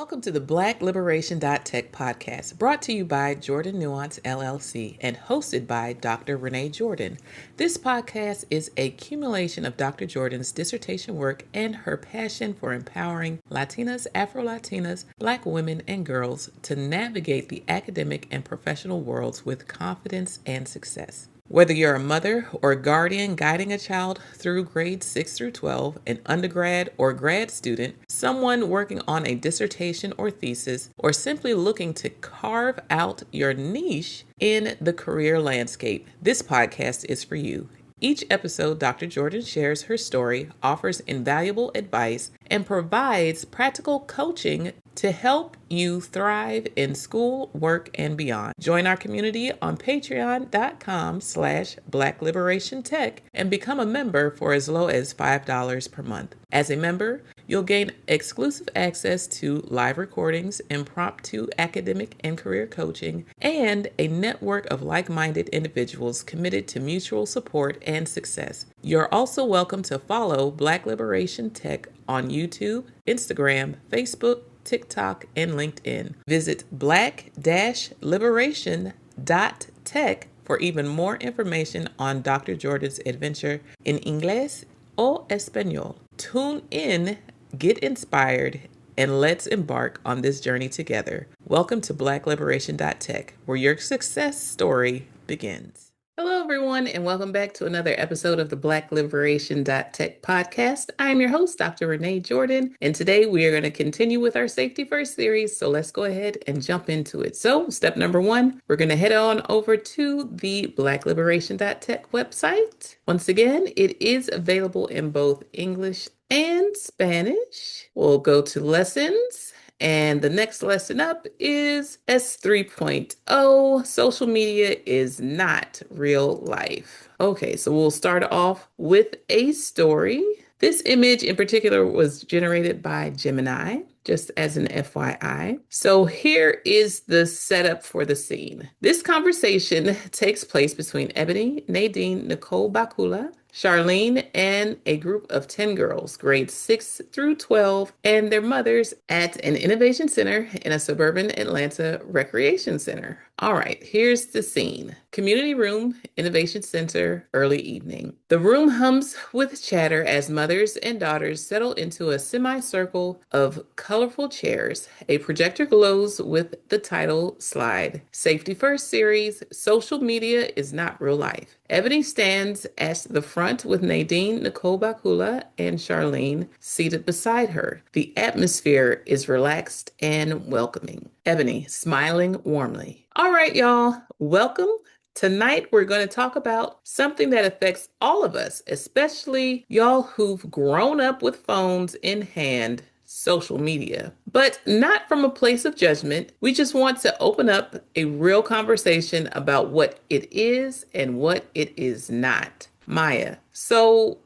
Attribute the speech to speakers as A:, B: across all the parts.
A: Welcome to the Black Liberation Tech podcast, brought to you by Jordan Nuance LLC and hosted by Dr. Renee Jordan. This podcast is a accumulation of Dr. Jordan's dissertation work and her passion for empowering Latinas, Afro-Latinas, Black women, and girls to navigate the academic and professional worlds with confidence and success. Whether you're a mother or a guardian guiding a child through grades 6 through 12, an undergrad or grad student, someone working on a dissertation or thesis, or simply looking to carve out your niche in the career landscape, this podcast is for you. Each episode, Dr. Jordan shares her story, offers invaluable advice, and provides practical coaching to help you thrive in school, work, and beyond. Join our community on patreon.com/Black Liberation Tech and become a member for as low as $5 per month. As a member, you'll gain exclusive access to live recordings, impromptu academic and career coaching, and a network of like-minded individuals committed to mutual support and success. You're also welcome to follow Black Liberation Tech on YouTube, Instagram, Facebook, TikTok, and LinkedIn. Visit black-liberation.tech for even more information on Dr. Jordan's adventure in Inglés o Español. Tune in, get inspired, and let's embark on this journey together. Welcome to Black Liberation Tech, where your success story begins. Hello, everyone, and welcome back to another episode of the Black Liberation Tech podcast. I am your host, Dr. Renee Jordan, and today we are going to continue with our Safety First series, so let's go ahead and jump into it. So, step number one, we're going to head on over to the Black Liberation Tech website. Once again, it is available in both English and Spanish. We'll go to lessons. And the next lesson up is S3.0, social media is not real life. Okay, so we'll start off with a story. This image in particular was generated by Gemini, just as an FYI. So here is the setup for the scene. This conversation takes place between Ebony, Nadine, Nicole Bakula, Charlene, and a group of 10 girls, grades 6 through 12, and their mothers at an innovation center in a suburban Atlanta recreation center. All right, here's the scene. Community room, innovation center, early evening. The room hums with chatter as mothers and daughters settle into a semicircle of colorful chairs. A projector glows with the title slide, Safety First series, social media is not real life. Ebony stands at the front with Nadine, Nicole Bakula, and Charlene seated beside her. The atmosphere is relaxed and welcoming. Ebony smiling warmly. All right, y'all, welcome. Tonight, we're going to talk about something that affects all of us, especially y'all who've grown up with phones in hand, social media, but not from a place of judgment. We just want to open up a real conversation about what it is and what it is not. Maya, so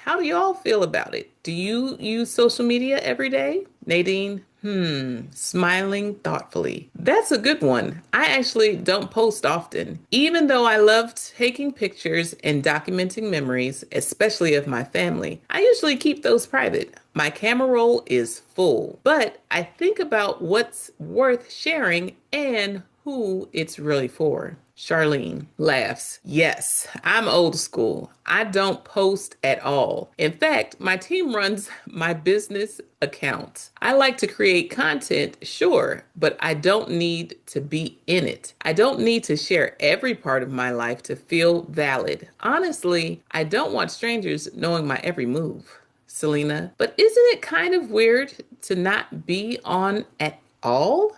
A: how do y'all feel about it? Do you use social media every day? Nadine, smiling thoughtfully. That's a good one. I actually don't post often. Even though I love taking pictures and documenting memories, especially of my family, I usually keep those private. My camera roll is full, but I think about what's worth sharing and who it's really for. Charlene laughs. Yes, I'm old school. I don't post at all. In fact, my team runs my business accounts. I like to create content, sure, but I don't need to be in it. I don't need to share every part of my life to feel valid. Honestly, I don't want strangers knowing my every move. Selena, but isn't it kind of weird to not be on at all?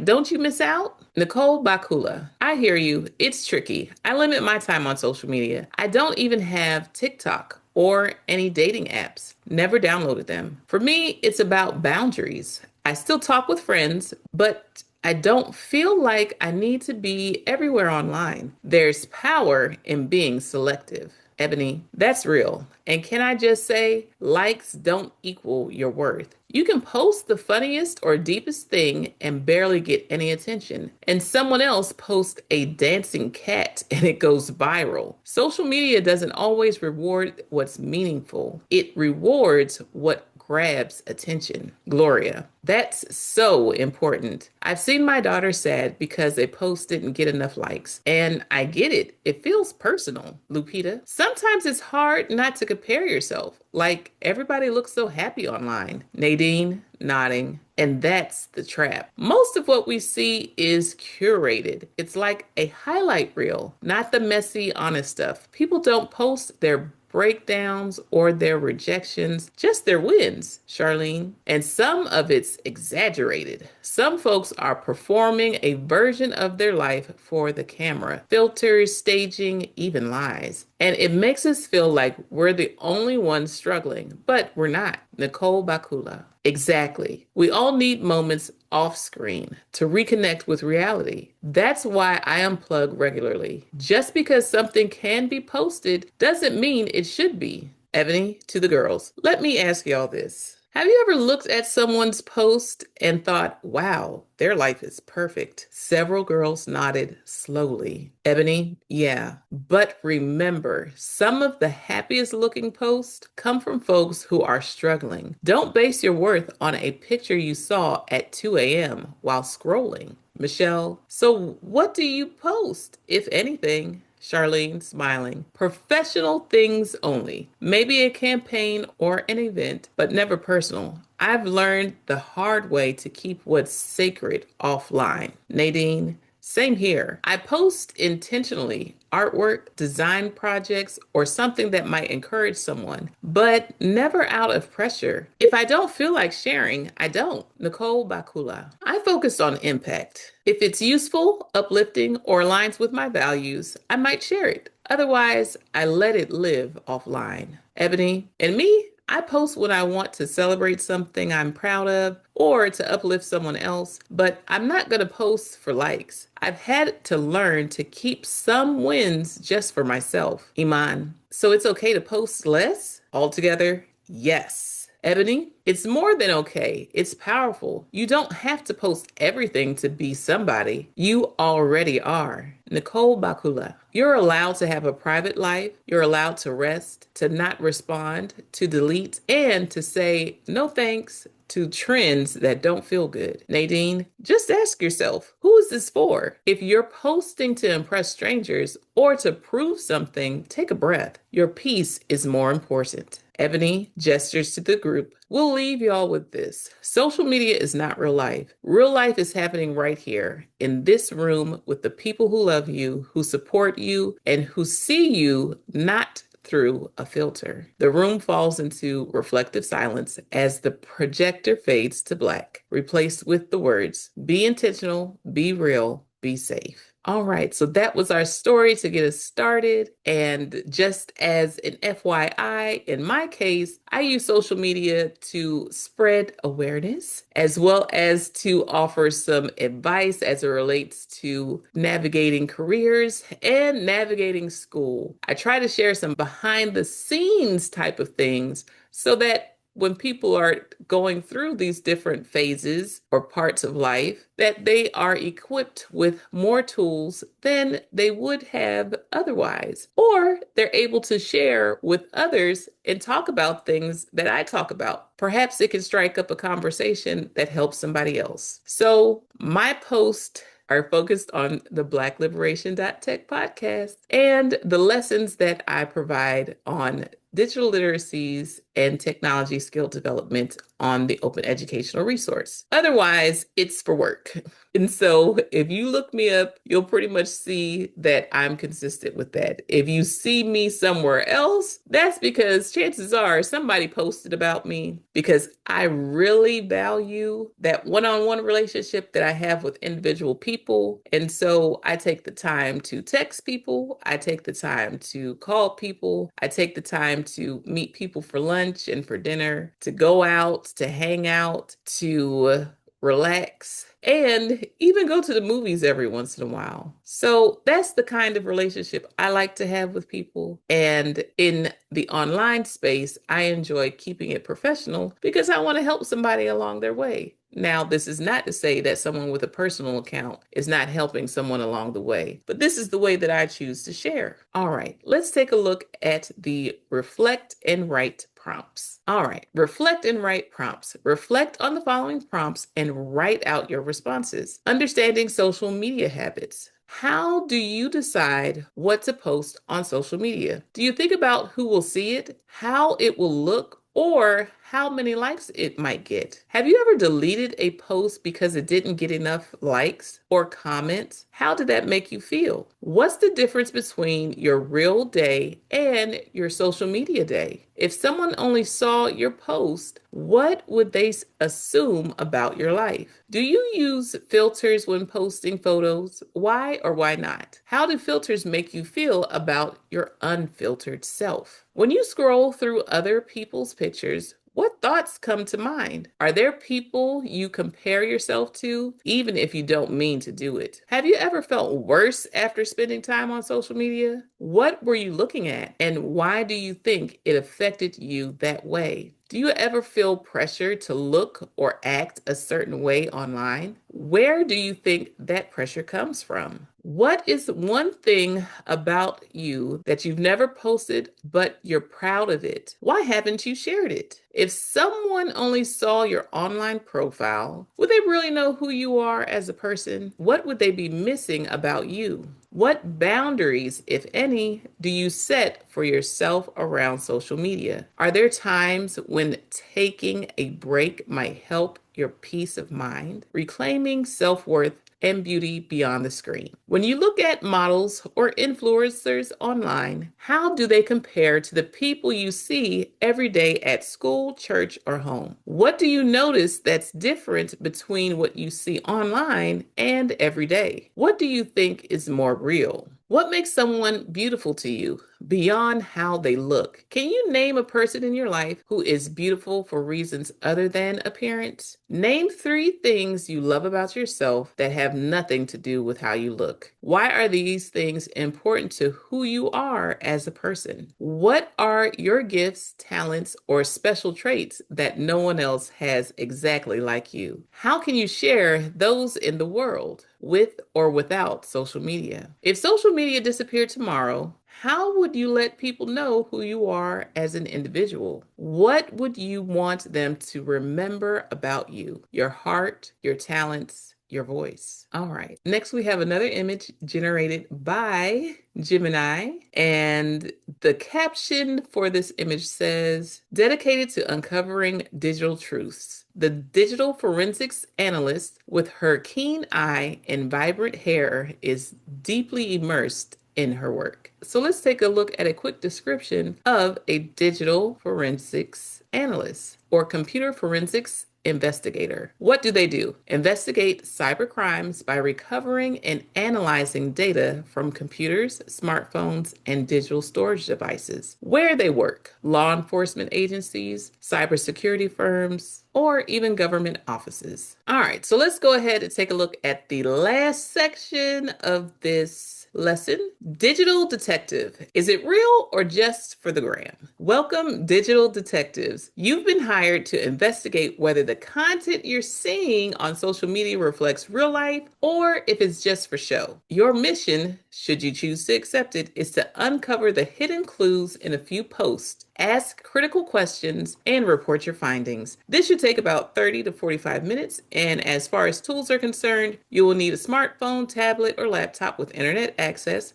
A: Don't you miss out? Nicole Bakula, I hear you. It's tricky. I limit my time on social media. I don't even have TikTok or any dating apps. Never downloaded them. For me, it's about boundaries. I still talk with friends, but I don't feel like I need to be everywhere online. There's power in being selective. Ebony, that's real. And can I just say, likes don't equal your worth. You can post the funniest or deepest thing and barely get any attention. And someone else posts a dancing cat and it goes viral. Social media doesn't always reward what's meaningful. It rewards what grabs attention. Gloria, that's so important. I've seen my daughter sad because a post didn't get enough likes, and I get it. It feels personal. Lupita, sometimes it's hard not to compare yourself. Like everybody looks so happy online. Nadine, nodding. And that's the trap. Most of what we see is curated. It's like a highlight reel, not the messy, honest stuff. People don't post their breakdowns or their rejections, just their wins, Charlene. And some of it's exaggerated. Some folks are performing a version of their life for the camera, filters, staging, even lies. And it makes us feel like we're the only ones struggling, but we're not. Nicole Bakula. Exactly. We all need moments off screen to reconnect with reality. That's why I unplug regularly. Just because something can be posted doesn't mean it should be. Ebony, to the girls, let me ask y'all this. Have you ever looked at someone's post and thought, wow, their life is perfect? Several girls nodded slowly. Ebony, yeah. But remember, some of the happiest looking posts come from folks who are struggling. Don't base your worth on a picture you saw at 2 a.m. while scrolling. Michelle, so what do you post, if anything? Charlene, smiling. Professional things only. Maybe a campaign or an event, but never personal. I've learned the hard way to keep what's sacred offline. Nadine, same here. I post intentionally artwork, design projects, or something that might encourage someone, but never out of pressure. If I don't feel like sharing, I don't. Nicole Bakula. I focus on impact. If it's useful, uplifting, or aligns with my values, I might share it. Otherwise, I let it live offline. Ebony, and me, I post when I want to celebrate something I'm proud of or to uplift someone else, but I'm not going to post for likes. I've had to learn to keep some wins just for myself. Iman, so it's okay to post less? Altogether, yes. Ebony, it's more than okay. It's powerful. You don't have to post everything to be somebody. You already are. Nicole Bakula, you're allowed to have a private life. You're allowed to rest, to not respond, to delete, and to say no thanks to trends that don't feel good. Nadine, just ask yourself, who is this for? If you're posting to impress strangers or to prove something, take a breath. Your peace is more important. Ebony gestures to the group. We'll leave y'all with this. Social media is not real life. Real life is happening right here in this room with the people who love you, who support you, and who see you not through a filter. The room falls into reflective silence as the projector fades to black, replaced with the words, be intentional, be real, be safe. All right, so that was our story to get us started. And just as an FYI, in my case, I use social media to spread awareness as well as to offer some advice as it relates to navigating careers and navigating school. I try to share some behind the scenes type of things so that when people are going through these different phases or parts of life, that they are equipped with more tools than they would have otherwise. Or they're able to share with others and talk about things that I talk about. Perhaps it can strike up a conversation that helps somebody else. So my post are focused on the Black Liberation Tech podcast and the lessons that I provide on digital literacies and technology skill development on the Open Educational Resource. Otherwise, it's for work. And so if you look me up, you'll pretty much see that I'm consistent with that. If you see me somewhere else, that's because chances are somebody posted about me, because I really value that one-on-one relationship that I have with individual people. And so I take the time to text people. I take the time to call people. I take the time to meet people for lunch and for dinner, to go out, to hang out, to relax, and even go to the movies every once in a while. So that's the kind of relationship I like to have with people. And in the online space, I enjoy keeping it professional because I want to help somebody along their way. Now, this is not to say that someone with a personal account is not helping someone along the way, but this is the way that I choose to share. All right, let's take a look at the Reflect and Write prompts. All right, reflect and write prompts. Reflect on the following prompts and write out your responses. Understanding social media habits. How do you decide what to post on social media? Do you think about who will see it, how it will look, or how many likes it might get? Have you ever deleted a post because it didn't get enough likes or comments? How did that make you feel? What's the difference between your real day and your social media day? If someone only saw your post, what would they assume about your life? Do you use filters when posting photos? Why or why not? How do filters make you feel about your unfiltered self? When you scroll through other people's pictures, what thoughts come to mind? Are there people you compare yourself to, even if you don't mean to do it? Have you ever felt worse after spending time on social media? What were you looking at, and why do you think it affected you that way? Do you ever feel pressure to look or act a certain way online? Where do you think that pressure comes from? What is one thing about you that you've never posted, but you're proud of it? Why haven't you shared it? If someone only saw your online profile, would they really know who you are as a person? What would they be missing about you? What boundaries, if any, do you set for yourself around social media? Are there times when taking a break might help your peace of mind? Reclaiming self-worth and beauty beyond the screen. When you look at models or influencers online, how do they compare to the people you see every day at school, church, or home? What do you notice that's different between what you see online and every day? What do you think is more real? What makes someone beautiful to you beyond how they look? Can you name a person in your life who is beautiful for reasons other than appearance? Name 3 things you love about yourself that have nothing to do with how you look. Why are these things important to who you are as a person? What are your gifts, talents, or special traits that no one else has exactly like you? How can you share those in the world, with or without social media? If social media disappeared tomorrow, how would you let people know who you are as an individual? What would you want them to remember about you? Your heart, your talents, your voice. All right. Next, we have another image generated by Gemini, and the caption for this image says, dedicated to uncovering digital truths. The digital forensics analyst, with her keen eye and vibrant hair, is deeply immersed in her work. So let's take a look at a quick description of a digital forensics analyst or computer forensics investigator. What do they do? Investigate cyber crimes by recovering and analyzing data from computers, smartphones, and digital storage devices. Where they work: law enforcement agencies, cybersecurity firms, or even government offices. All right, so let's go ahead and take a look at the last section of this lesson. Digital detective. Is it real or just for the gram? Welcome, digital detectives. You've been hired to investigate whether the content you're seeing on social media reflects real life or if it's just for show. Your mission, should you choose to accept it, is to uncover the hidden clues in a few posts, ask critical questions, and report your findings. This should take about 30 to 45 minutes, and as far as tools are concerned, you will need a smartphone, tablet, or laptop with internet access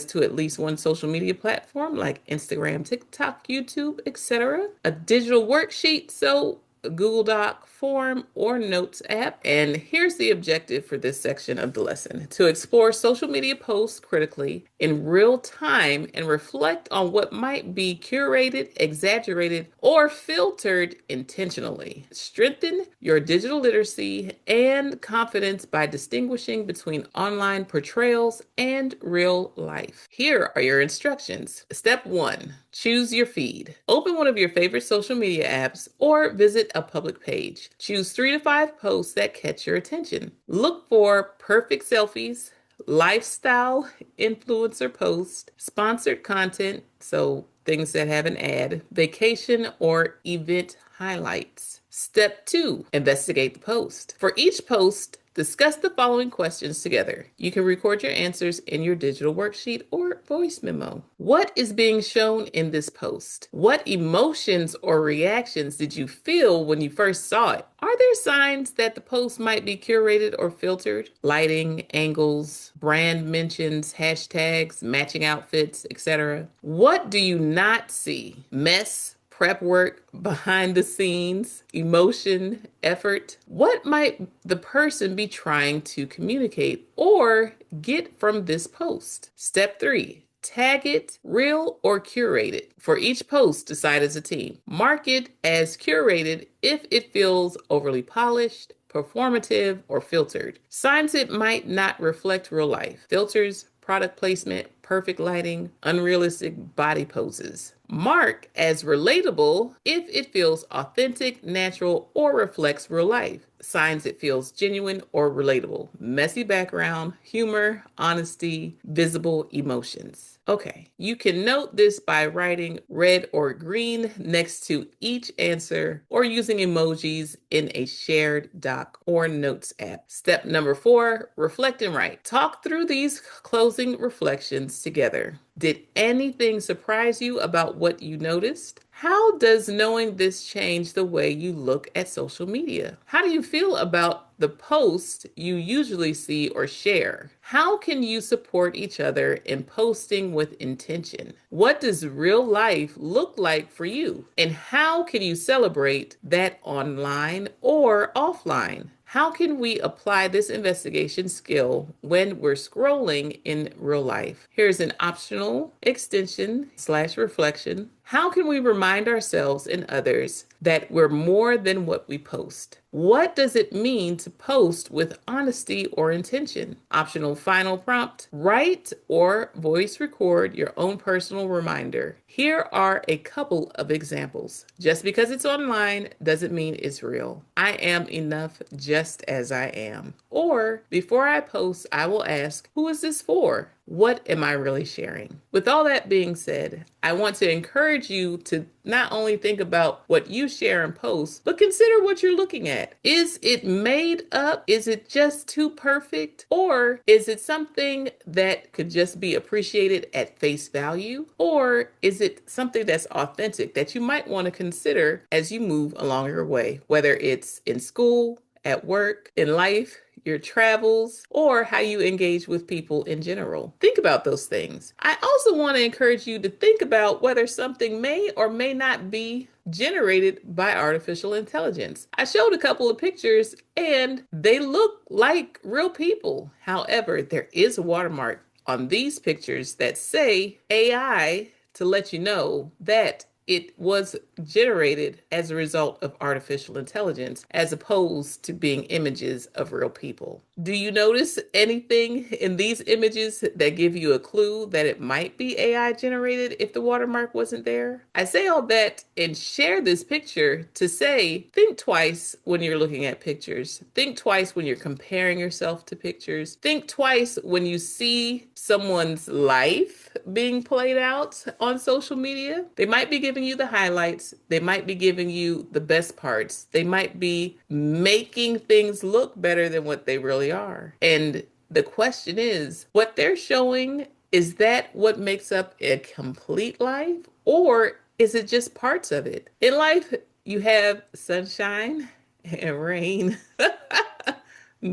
A: to at least one social media platform like Instagram, TikTok, YouTube, etc., a digital worksheet, so a Google Doc, form, or notes app. And here's the objective for this section of the lesson: to explore social media posts critically in real time and reflect on what might be curated, exaggerated, or filtered intentionally. Strengthen your digital literacy and confidence by distinguishing between online portrayals and real life. Here are your instructions. Step 1. Choose your feed. Open one of your favorite social media apps or visit a public page. Choose 3 to 5 posts that catch your attention. Look for perfect selfies, lifestyle influencer posts, sponsored content, so things that have an ad, vacation or event highlights. Step 2, investigate the post. For each post, Discuss the following questions together. You can record your answers in your digital worksheet or voice memo. What is being shown in this post? What emotions or reactions did you feel when you first saw it? Are there signs that the post might be curated or filtered? Lighting, angles, brand mentions, hashtags, matching outfits, etc. What do you not see? Mess, prep work, behind the scenes, emotion, effort. What might the person be trying to communicate or get from this post? Step 3. Tag it, real or curated. For each post, decide as a team. Mark it as curated if it feels overly polished, performative, or filtered. Signs it might not reflect real life. Filters, product placement, perfect lighting, unrealistic body poses. Mark as relatable if it feels authentic, natural, or reflects real life. Signs it feels genuine or relatable. Messy background, humor, honesty, visible emotions. Okay, you can note this by writing red or green next to each answer or using emojis in a shared doc or notes app. Step number 4, reflect and write. Talk through these closing reflections together. Did anything surprise you about what you noticed? How does knowing this change the way you look at social media? How do you feel about the posts you usually see or share? How can you support each other in posting with intention? What does real life look like for you? And how can you celebrate that online or offline? How can we apply this investigation skill when we're scrolling in real life? Here's an optional extension/reflection. How can we remind ourselves and others that we're more than what we post? What does it mean to post with honesty or intention? Optional final prompt: write or voice record your own personal reminder. Here are a couple of examples. Just because it's online doesn't mean it's real. I am enough just as I am. Or, before I post, I will ask, who is this for? What am I really sharing? With all that being said, I want to encourage you to not only think about what you share and post, but consider what you're looking at. Is it made up? Is it just too perfect? Or is it something that could just be appreciated at face value? Or is it something that's authentic that you might want to consider as you move along your way, whether it's in school, at work, in life, your travels, or how you engage with people in general? Think about those things. I also want to encourage you to think about whether something may or may not be generated by artificial intelligence. I showed a couple of pictures and they look like real people. However, there is a watermark on these pictures that say AI to let you know that it was generated as a result of artificial intelligence as opposed to being images of real people. Do you notice anything in these images that give you a clue that it might be AI generated if the watermark wasn't there? I say all that and share this picture to say, think twice when you're looking at pictures. Think twice when you're comparing yourself to pictures. Think twice when you see someone's life being played out on social media. They might be giving you the highlights. They might be giving you the best parts. They might be making things look better than what they really are. And the question is, what they're showing, is that what makes up a complete life? Or is it just parts of it? In life, you have sunshine and rain.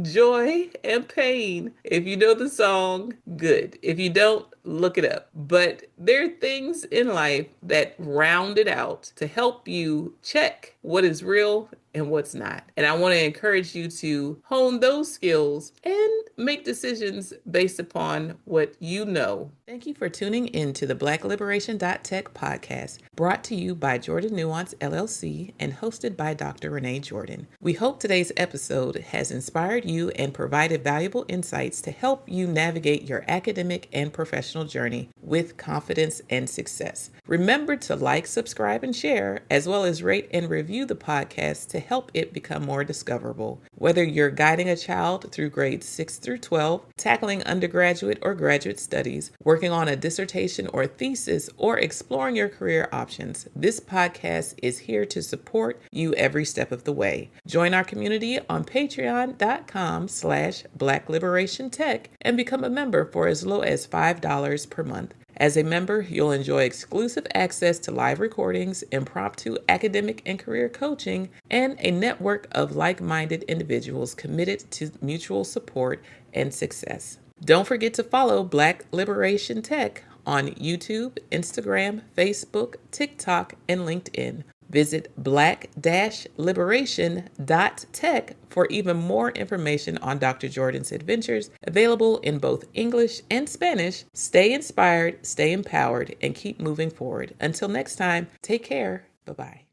A: Joy and pain. If you know the song, good. If you don't, look it up. But there are things in life that round it out to help you check what is real and what's not. And I want to encourage you to hone those skills and make decisions based upon what you know. Thank you for tuning in to the BlackLiberation.Tech podcast, brought to you by Jordan Nuance LLC and hosted by Dr. Renee Jordan. We hope today's episode has inspired you and provided valuable insights to help you navigate your academic and professional journey with confidence and success. Remember to like, subscribe, and share, as well as rate and review the podcast to help it become more discoverable. Whether you're guiding a child through grades 6 through 12, tackling undergraduate or graduate studies, working on a dissertation or thesis, or exploring your career options, this podcast is here to support you every step of the way. Join our community on patreon.com/Black Liberation Tech and become a member for as low as $5 per month. As a member, you'll enjoy exclusive access to live recordings, impromptu academic and career coaching, and a network of like-minded individuals committed to mutual support and success. Don't forget to follow Black Liberation Tech on YouTube, Instagram, Facebook, TikTok, and LinkedIn. Visit black-liberation.tech for even more information on Dr. Jordan's adventures, available in both English and Spanish. Stay inspired, stay empowered, and keep moving forward. Until next time, take care. Bye-bye.